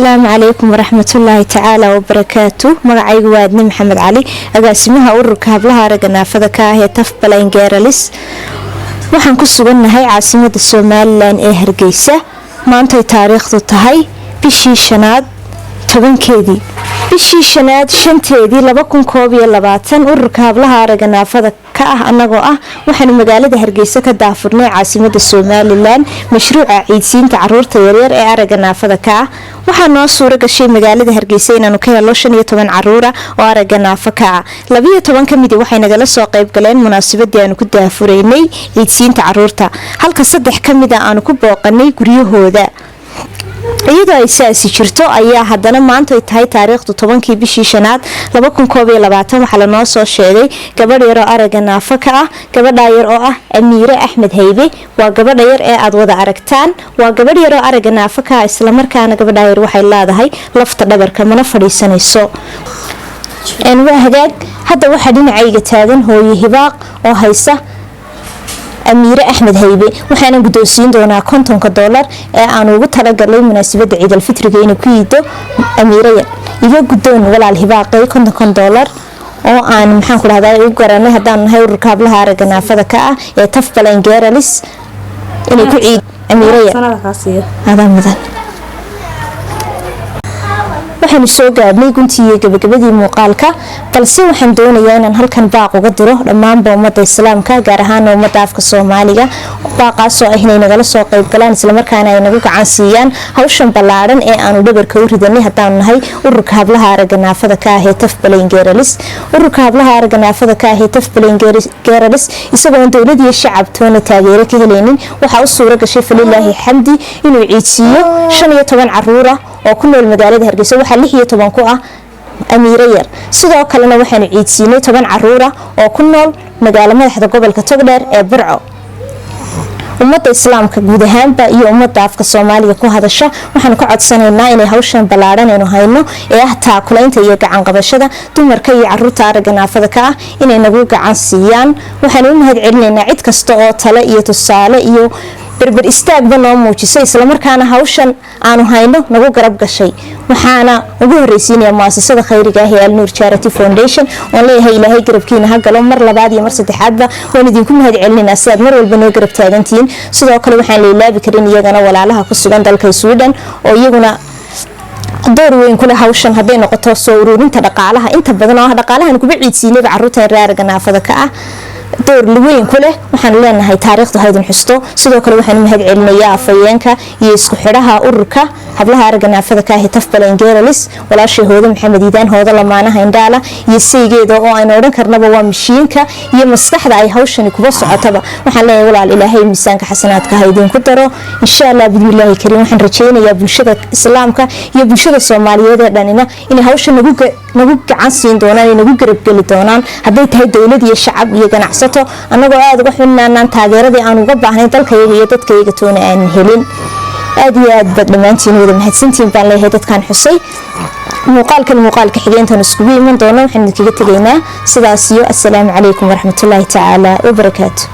السلام عليكم ورحمة الله تعالى وبركاته. مقعي وادني محمد علي أقاسمها أورك هبلها رجنا فذكاء هي تفبلين جيراليس waxaan ku sugannahay caasimada Soomaaliland ee Hargeysa maanta taariikhdu tahay bishii shanaad 10keedii bishii shanaad 5teedii 2022 ururka hablaha araganaafada ka ah anagoo ah waxaan magaalada Hargeysa ka daafurnay caasimada Soomaaliland mashruuca ciidsiinta caruurta yaryar ee araganaafada ka ah waxaan noo suura gashay magaalada Hargeysa inaanu ka helo 15 caruur oo araganaafo ka ah 12 kamid waxay nagala soo qayb galeen munaasabadii aanu ku daafureynay ciidsiinta caruurta halka 3 kamid aanu ku booqanay guryahooda iyadoo ay saasi jirto ayaa haddana maanta ay tahay taariikhdu 10kii bishii shanaad 2022 waxa la noo soo sheegay gabadh yar oo araganaafo ka ah gabadha yar oo ah Amiire Axmed Haybe waa gabadha yar ee aad wada aragtaan waa gabadh yar oo araganaafo ka isla markaana gabadha yar waxay leedahay lafta dhabarka mana fadhiisanayso waa hagaag hadda waxa dhinacayga taagan hooyo Hibaaq oo haysa Amiire Axmed Haybe waxaana guddoonsiin doonaa $50 ee aan ugu talagalay munaasabada Ciid al-Fitriga inuu ku yido Amiire iyo guddoon walaal Hibaaqay $50 oo aan maxaan ku dhahdaa u garanay hadaan nahay ururka hablaha araganaafada ka ah ee tafbalan geeralis inuu ku ciid Amiire adan mudan waxaan soo gaadhnay guntii gabagabadii muuqaalka balse waxaan doonayaa inaan halkan baaq uga diro dhammaan ummadda islaamka gaar ahaan ummadda afka Soomaaliga baaqaas oo ah inay nagala soo qayb galaan isla markaana ay nagu gacan siiyaan hawshan ballaaran ee aanu dhabarka u ridanay hadaan nahay ururka hablaha araganaafada ka ah ee tafbalan geeralis ururka hablaha araganaafada ka ah ee tafbalan geeralis isagoo dawladda iyo shacabtoona taageero ka helaynin waxa uu suura gashay falilaahi xamdi inuu ciidsiyo 15 caruur oo ku nool magaalada Hargeysa waxa 16 ku ah Amiire yar sidoo kalena waxaan ciidsiinay 10 caruur oo ku nool magaalada madaxda gobolka Togdheer ee Burco ummadda islaamka guud ahaanba iyo ummadda afka Soomaaliga ku hadasha waxaan ku codsanaynaa inay hawshan ballaaran aynu hayno ee ah taakulaynta iyo gacan qabashada dumarka iyo caruurta araganaafada ka ah inay nagu gacan siiyaan waxaan u mahadcelinaynaa cid kasta oo talo iyo tusaale iyo بربر استاغ نoo muujisay isla markaana hawshan aanu hayno nagu garab gashay waxaana ugu horeysiinaya muasasada khayriga ah ee Al Noor Charity Foundation oo leeyahay Ilaahay garabkiina ha galo mar labaad iyo mar saddexaadba waan idinku mahadcelinaynaa si aad mar walba noo garab taagantiin sidoo kale waxaan leeyahay karin iyagana walaalaha ku sugan dalka Sweden oo iyaguna door weyn ku leh hawshan haday noqoto soo ururinta dhaqaalaha inta badan oo dhaqaalahan ku biciidsiinay caruurta araganaafada ka ah door weyn ku leh waxaan leenahay taariikhda haydan xusto sidoo kale waxaan mahadcelinayaa afayeenka iyo isku xidhaha ururka hablaha araganaafada ka ah tafbalan geeralis walaashay hoodo Maxamed Iidaan hoodo lamaanaha indhaala iyo saygeeda oo aan oran karnaba waa mishiinka iyo maskaxda ay hawshan kuba socotaba waxaan leeyahay walaal Ilaahay miisaanka xasanaadka haydin ku daro insha Allah bidilaahi kariim waxaan rajaynayaa bulshada islaamka iyo bulshada Soomaaliyeed ee dhanina inay hawshan nagu gacan siin doonaan inay nagu garab gali doonaan haday tahay dawlad iyo shacab iyo ganacsato anagoo aad uga xunnaanaan taageeradii aan uga baahnay dalkayga iyo dadkayga toona aan helin aad iyo aad dhamaantiin wada mahadsantiin baan leeyahay dadkan xusay muuqaalka xigeentan isku iman doona waxaan idinkaga tageynaa sidaas iyo assalaamu calaykum waraxmatullaahi tacaala wa barakaatuh